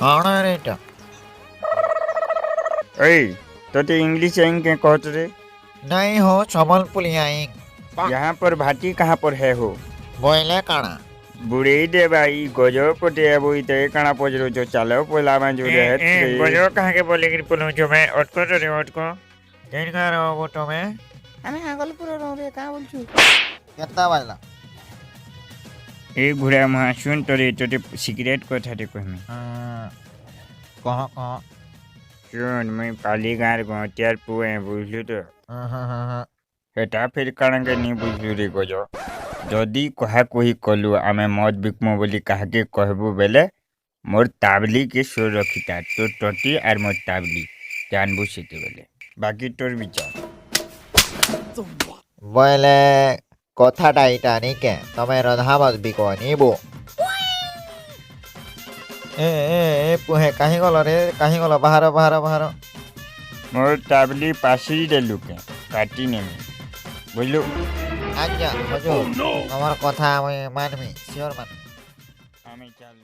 कौन है रेटा ओए तो इंग्लिश आएंगे के कहत रे नहीं हो संबलपुर आई यहाँ पर भाटी कहाँ पर है हो बोले काना बुढ़े दे भाई गजो पटे अब इते कणा पजरो जो चालो पोला में जो रहे रे गजो कहाँ के बोले कि पुलो जो मैं अटको तो रे अटको केन का रहो वो तो मैं আমি হাগলপুর রে কা বলছু कितना बजला ए घुड़ा महा सुन तोरे तोते सिगरेट कथा ते कहमी कहाँ कहाँ सुन मैं पाली गार गटियार पुए बुझलु तो हेटा फिर काणके नहीं बुझलु रे गजो जदी कहा कोई कलु आमे मद बिकमो बोली काहे कहबो बेले मोर ताबली के सुर रखिता तो टटी आर मोर ताबली जानबु सिते बेले बाकी तोर विचार बोले কথাটা এটা নিকে তুমি রধামত বিকো নিবো এ পুহে কাহি গল রে কাহি গল বাহার বাহার বাহার मोर ताबली पासी देलु के काटी नेमी बुझलु আচ্ছা হজুর আমার কথা আমি মানবি শিওর মানবি আমি চাল